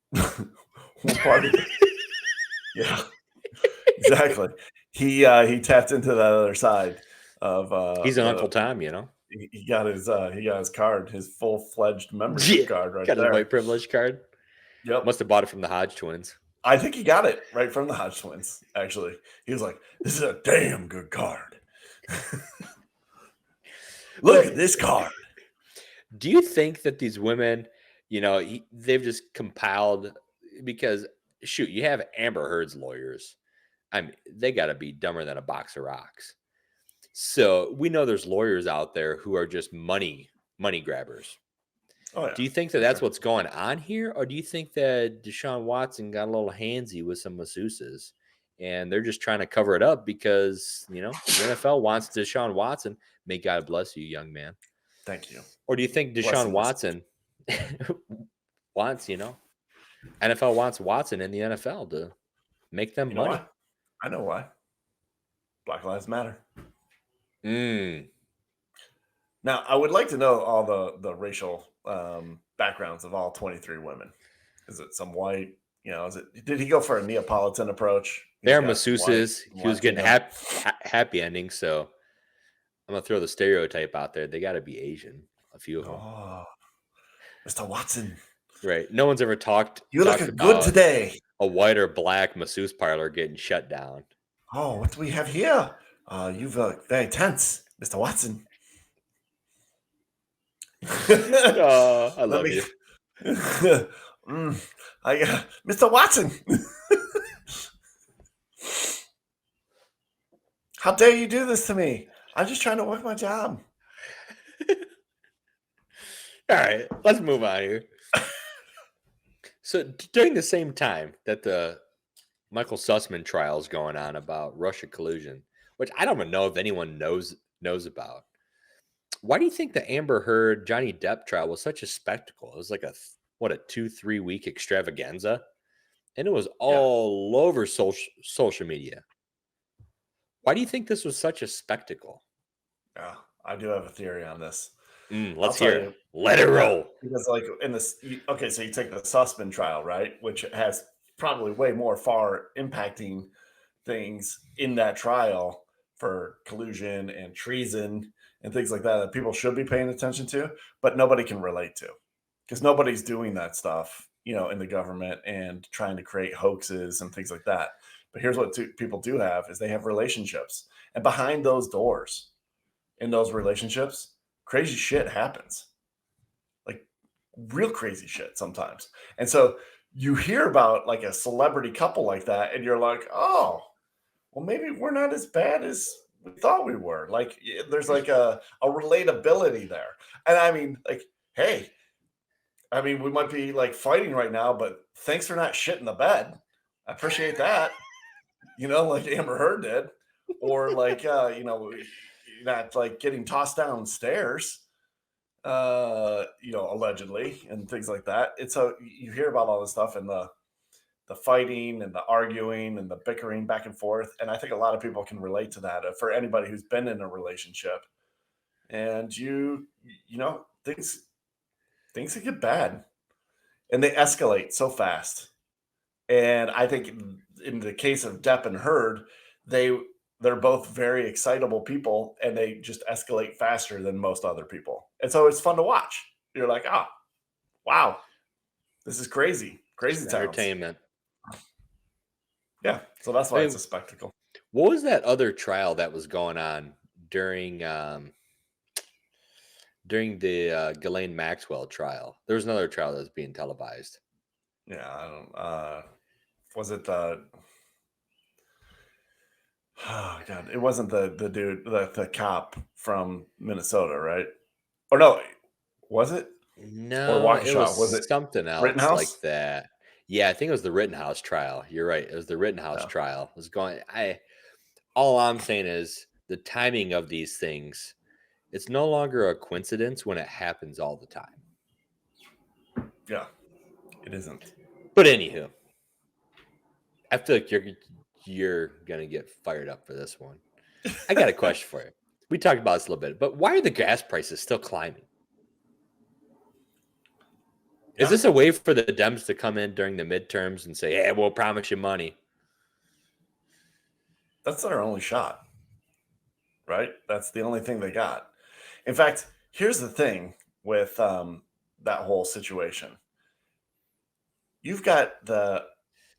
What part of it? Yeah, exactly. He tapped into that other side of. He's an Uncle Tom, He got his card, his full-fledged membership card right there. Got his white privilege card. Yep. Must have bought it from the Hodge twins. I think he got it right from the Hodge twins. Actually, he was like, "This is a damn good card. Look at this card." Do you think that these women, they've just compiled, because shoot, you have Amber Heard's lawyers. I mean, they got to be dumber than a box of rocks. So we know there's lawyers out there who are just money grabbers. Oh, yeah. Do you think that that's what's going on here? Or do you think that Deshaun Watson got a little handsy with some masseuses and they're just trying to cover it up because, the NFL wants Deshaun Watson? May God bless you, young man. Thank you. Or do you think Deshaun Watson wants, NFL wants Watson in the NFL to make them money? Why? I know why. Black Lives Matter. Now, I would like to know all the racial backgrounds of all 23 women. Is it some white? Did he go for a Neapolitan approach? They're masseuses. He was getting happy ending, so I'm going to throw the stereotype out there. They got to be Asian, a few of them. Oh, Mr. Watson. Right. No one's ever talked. You're looking good today. A white or black masseuse parlor getting shut down. Oh, what do we have here? You've very tense, Mr. Watson. I love you. Mr. Watson. How dare you do this to me? I'm just trying to work my job. All right, let's move on here. So during the same time that the Michael Sussman trial is going on about Russia collusion, which I don't even know if anyone knows about, why do you think the Amber Heard Johnny Depp trial was such a spectacle? It was like a 2-3 week extravaganza, and it was all over social media. Why do you think this was such a spectacle? Yeah, I do have a theory on this. Let's hear it. Let it roll. Because in this, so you take the Sussman trial, right, which has probably way more far impacting things in that trial for collusion and treason and things like that people should be paying attention to, but nobody can relate to because nobody's doing that stuff, in the government and trying to create hoaxes and things like that. But here's what people do have is they have relationships, and behind those doors in those relationships, crazy shit happens, like real crazy shit sometimes. And so you hear about like a celebrity couple like that, and you're like, oh, well, maybe we're not as bad as we thought we were. Like there's like a relatability there. And I mean, like, hey, we might be like fighting right now, but thanks for not shitting the bed. I appreciate that. Like Amber Heard did, or like, not like getting tossed downstairs, allegedly, and things like that. It's you hear about all this stuff and the fighting and the arguing and the bickering back and forth. And I think a lot of people can relate to that for anybody who's been in a relationship. And things get bad and they escalate so fast. And I think in the case of Depp and Heard, they they're both very excitable people, and they just escalate faster than most other people. And so it's fun to watch. You're like, oh, wow, this is crazy. Crazy Just towns. entertainment. Yeah. So that's why it's a spectacle. What was that other trial that was going on during the Ghislaine Maxwell trial? There was another trial that was being televised. Yeah, I don't. Was it the? Oh God, it wasn't the dude, the cop from Minnesota, right? Or no, was it? Or No, it Waukesha? Was it was something else Rittenhouse? like that. Yeah, I think it was the Rittenhouse trial. You're right. It was the Rittenhouse trial. It was going. All I'm saying is the timing of these things. It's no longer a coincidence when it happens all the time. Yeah, it isn't. But anywho, I feel like you're gonna get fired up for this one. I got a question for you. We talked about this a little bit, but why are the gas prices still climbing? Is this a way for the Dems to come in during the midterms and say, "Hey, we'll promise you money"? That's their only shot, right? That's the only thing they got. In fact, here's the thing with that whole situation. You've got the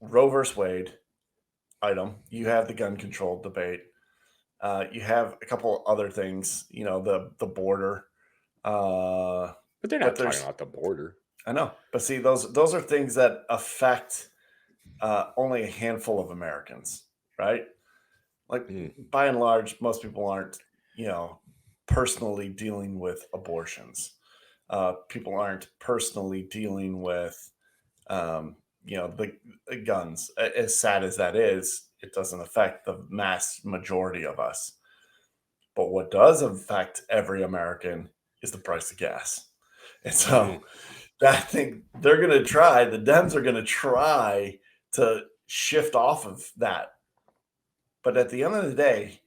Roe versus Wade item. You have the gun control debate. You have a couple other things. You know, the border. But they're not talking about the border. I know, but see, those are things that affect only a handful of Americans, right? Like by and large, most people aren't, personally dealing with abortions. People aren't personally dealing with, the guns. As sad as that is, it doesn't affect the mass majority of us. But what does affect every American is the price of gas. And so I think they're going to try, the Dems are going to try to shift off of that. But at the end of the day,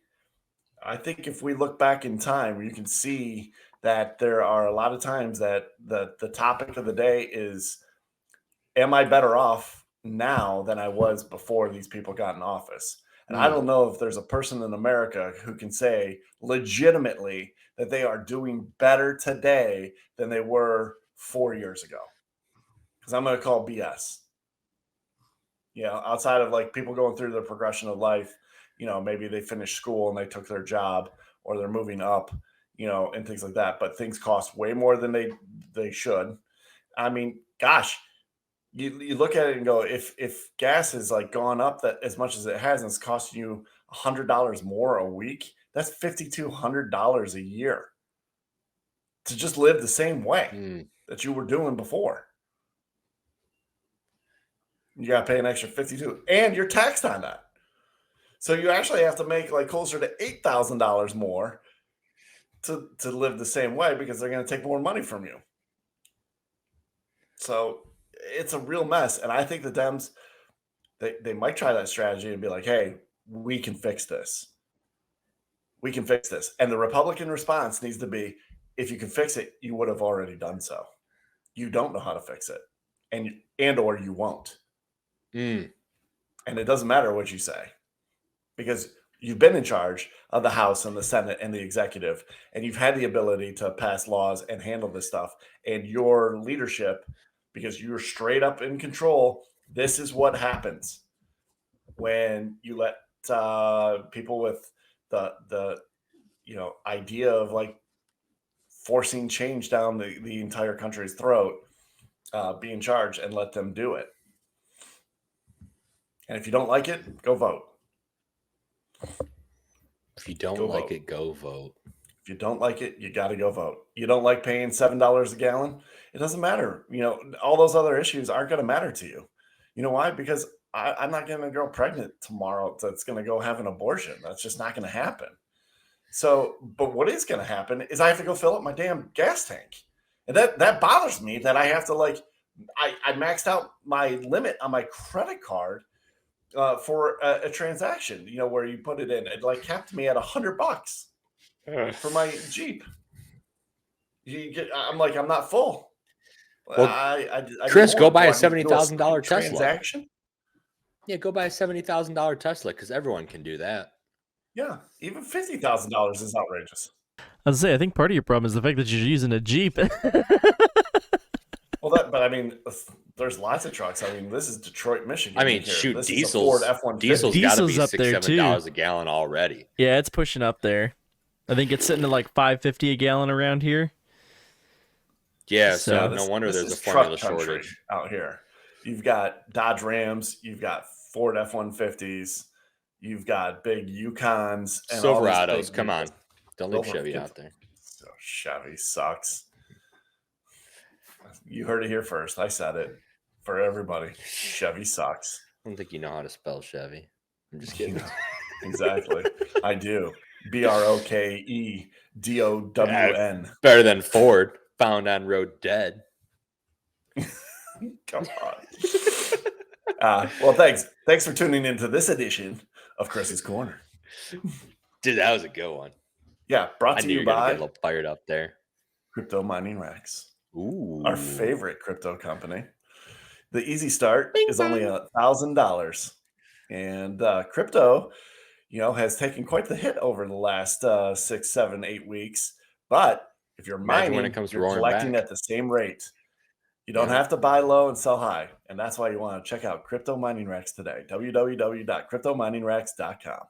I think if we look back in time, you can see that there are a lot of times that the topic of the day is, am I better off now than I was before these people got in office? And I don't know if there's a person in America who can say legitimately that they are doing better today than they were 4 years ago. Because I'm going to call BS. Outside of like people going through the progression of life, maybe they finished school and they took their job, or they're moving up, and things like that. But things cost way more than they should. I mean, gosh, you look at it and go, if gas has like gone up that as much as it has, and it's costing you $100 more a week, that's $5,200 a year to just live the same way that you were doing before. You got to pay an extra $52, and you're taxed on that. So you actually have to make like closer to $8,000 more to live the same way, because they're going to take more money from you. So it's a real mess. And I think the Dems, they might try that strategy and be like, hey, we can fix this. We can fix this. And the Republican response needs to be, if you can fix it, you would have already done so. You don't know how to fix it, and or you won't. And it doesn't matter what you say, because you've been in charge of the House and the Senate and the executive, and you've had the ability to pass laws and handle this stuff. And your leadership, because you're straight up in control, this is what happens when you let people with the idea of like forcing change down the entire country's throat be in charge and let them do it. And if you don't like it, go vote. If you don't like it, go vote. If you don't like it, you got to go vote. You don't like paying $7 a gallon? It doesn't matter. All those other issues aren't going to matter to you. You know why? Because I'm not getting a girl pregnant tomorrow that's going to go have an abortion. That's just not going to happen. So, but what is going to happen is I have to go fill up my damn gas tank. And that bothers me, that I have to I maxed out my limit on my credit card for a transaction, where you put it in. It capped me at $100 for my Jeep. I'm not full. Well, I Chris, go buy a $70,000 Tesla. Transaction? Yeah, go buy a $70,000 Tesla, because everyone can do that. Yeah, even $50,000 is outrageous. I was gonna say, I think part of your problem is the fact that you're using a Jeep. Well, but I mean, there's lots of trucks. I mean, this is Detroit, Michigan. I mean, here. shoot, This is a Ford diesel's F-150. got to be Diesel's up there, $6-7 a gallon already. Yeah, it's pushing up there. I think it's sitting at like $5.50 a gallon around here. Yeah, So- so no wonder this there's a is truck formula country shortage. out here. You've got Dodge Rams, you've got Ford F-150s, you've got big Yukons, and all these Silverados, big come on. vehicles. Don't leave Silver- Chevy get out there. So Chevy sucks. You heard it here first. I said it for everybody. Chevy sucks. I don't think you know how to spell Chevy. I'm just kidding. Exactly. I do. BROKEDOWN. Better than Ford, found on road dead. Come on. Well, thanks. Thanks for tuning into this edition of Chris's Corner. Dude, that was a good one. Yeah, brought I to knew you you were gonna by get a little fired up there. Crypto Mining Rex, Ooh, our favorite crypto company. The easy start is only bang. $1,000, and crypto, has taken quite the hit over the last 6, 7, 8 weeks. But if you're Imagine mining, when it comes you're roaring collecting back. at the same rate. You don't Yeah. have to buy low and sell high, and that's why you want to check out Crypto Mining Rex today. www.cryptominingrex.com.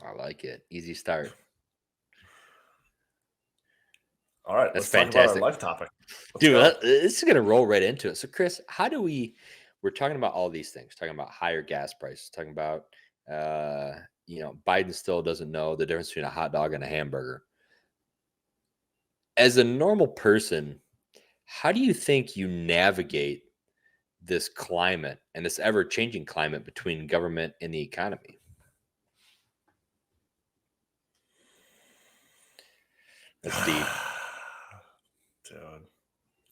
I like it. Easy start. All right, That's let's talk fantastic. about our life topic. Let's Dude, go. this is gonna roll right into it. So, Chris, we're talking about all these things, talking about higher gas prices, talking about Biden still doesn't know the difference between a hot dog and a hamburger. As a normal person, how do you think you navigate this climate and this ever-changing climate between government and the economy? That's deep. Dude,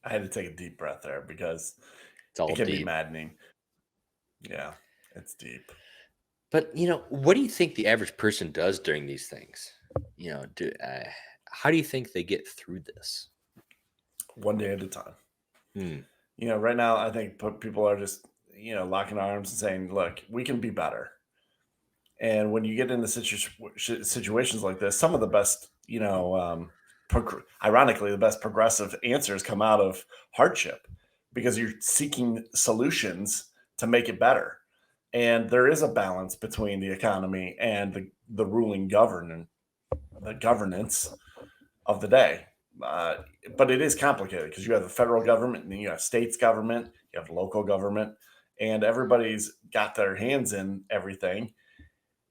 I had to take a deep breath there because It's all it can be deep. maddening. Yeah, it's deep. But what do you think the average person does during these things? How do you think they get through this? One day at a time. Hmm. Right now, I think people are just, locking arms and saying, look, we can be better. And when you get into situations like this, some of the best, ironically, the best progressive answers come out of hardship because you're seeking solutions to make it better. And there is a balance between the economy and the ruling governance of the day. But it is complicated because you have the federal government and then you have states government, you have local government, and everybody's got their hands in everything.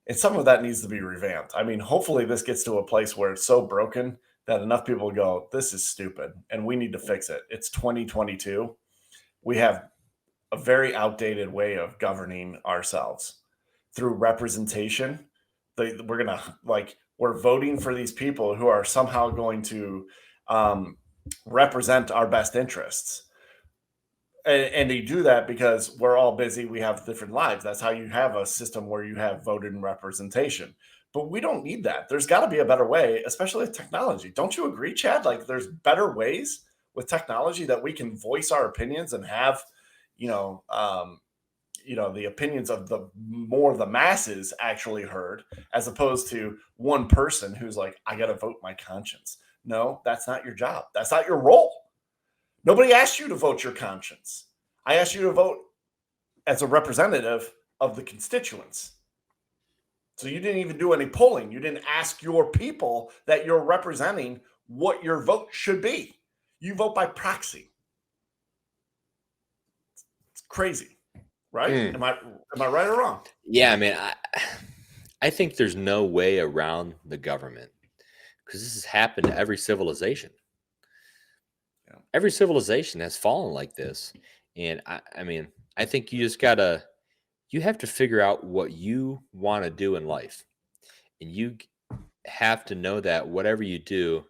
And some of that needs to be revamped. I mean, hopefully this gets to a place where it's so broken that enough people go, this is stupid and we need to fix it. It's 2022. We have a very outdated way of governing ourselves through representation. We're voting for these people who are somehow going to represent our best interests. And they do that because we're all busy. We have different lives. That's how you have a system where you have voted representation. But we don't need that. There's got to be a better way, especially with technology. Don't you agree, Chad? Like there's better ways with technology that we can voice our opinions and have, the opinions of the masses actually heard, as opposed to one person who's like, I got to vote my conscience. No, that's not your job. That's not your role. Nobody asked you to vote your conscience. I asked you to vote as a representative of the constituents. So you didn't even do any polling. You didn't ask your people that you're representing what your vote should be. You vote by proxy. It's crazy, right? Am I right or wrong? Yeah, I mean, I think there's no way around the government because this has happened to every civilization. Every civilization has fallen like this. And I think you have to figure out what you want to do in life. And you have to know that whatever you do,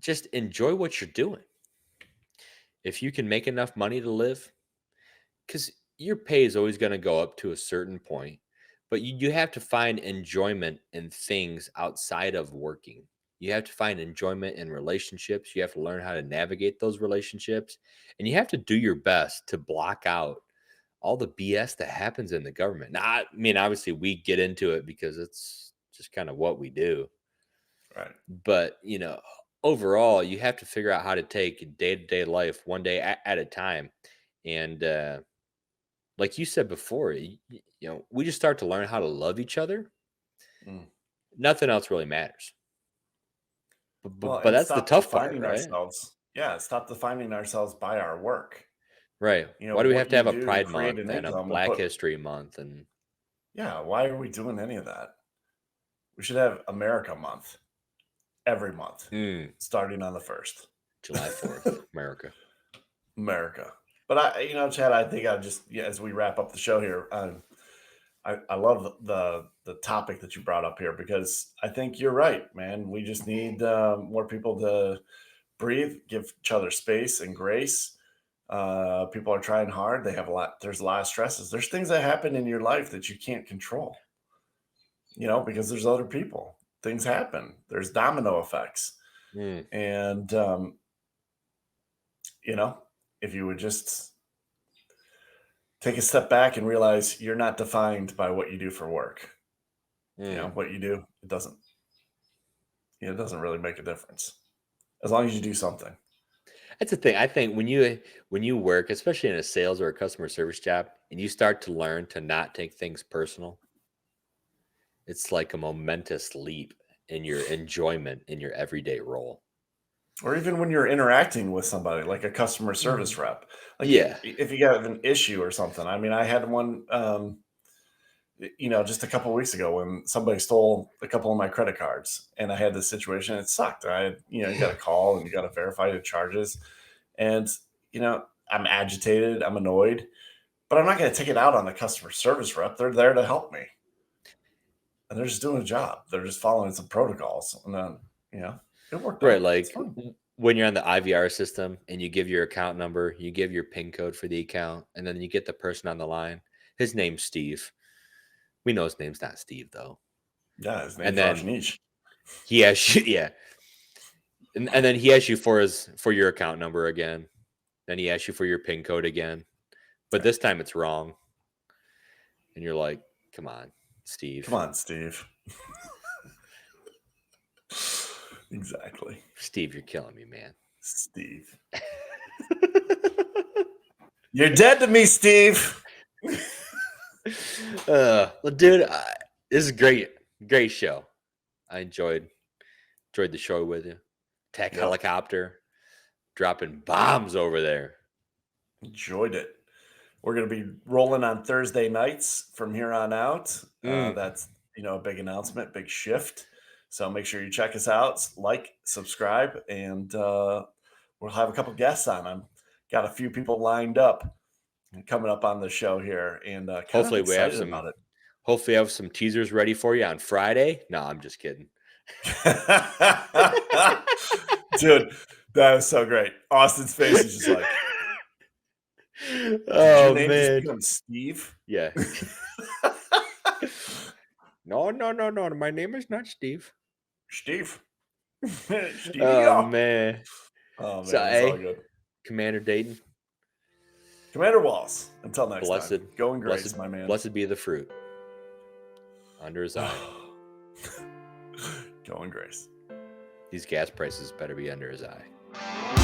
just enjoy what you're doing. If you can make enough money to live, because your pay is always going to go up to a certain point, but you have to find enjoyment in things outside of working. You have to find enjoyment in relationships. You have to learn how to navigate those relationships. And you have to do your best to block out all the BS that happens in the government. Now, I mean, obviously we get into it because it's just kind of what we do. Right. But, overall, you have to figure out how to take day-to-day life one day at a time. And like you said before, we just start to learn how to love each other. Nothing else really matters. But that's the tough part, right? Ourselves. Yeah, stop defining ourselves by our work. Right. Why do we have to have a Pride Month and a Black History Month? And yeah, why are we doing any of that? We should have America Month every month, starting on the 1st. July 4th, America. But Chad, I think as we wrap up the show here, I love the topic that you brought up here, because I think you're right, man. We just need more people to breathe, give each other space and grace. People are trying hard. There's a lot of stresses. There's things that happen in your life that you can't control, because there's other people. Things happen. There's domino effects. And, if you would just take a step back and realize you're not defined by what you do for work. What you do, it doesn't really make a difference as long as you do something. That's the thing. I think when you work, especially in a sales or a customer service job, and you start to learn to not take things personal, it's like a momentous leap in your enjoyment in your everyday role. Or even when you're interacting with somebody, like a customer service rep. Like, yeah. If you got an issue or something. I mean, I had one, just a couple of weeks ago when somebody stole a couple of my credit cards, and I had this situation. It sucked. You got to call and you got to verify the charges. And, I'm agitated. I'm annoyed. But I'm not going to take it out on the customer service rep. They're there to help me. And they're just doing a job. They're just following some protocols. And then, it worked right, out. like when you're on the IVR system and you give your account number, you give your PIN code for the account, and then you get the person on the line. His name's Steve. We know his name's not Steve, though. Yeah, his name's Rajneesh. He asks you, yeah. And then he asks you for your account number again. Then he asks you for your PIN code again. But this time it's wrong. And you're like, come on, Steve. Come on, Steve. Exactly. Steve, you're killing me, man. Steve. You're dead to me, Steve. Well, dude, this is great. Great show. I enjoyed the show with you. Tech helicopter dropping bombs over there. Enjoyed it. We're going to be rolling on Thursday nights from here on out. That's, a big announcement, big shift. So make sure you check us out, like, subscribe, and we'll have a couple guests on. I've got a few people lined up coming up on the show here, and hopefully we have some. About it. Hopefully, I have some teasers ready for you on Friday. No, I'm just kidding. Dude, that was so great. Austin's face is just like, oh your name man, just become Steve. Yeah. No. My name is not Steve. Steve. Oh man. Oh man, So, it's all good. Commander Dayton. Commander Whalls. Until next time. Go in grace, blessed, my man. Blessed be the fruit under his eye. Go in grace. These gas prices better be under his eye.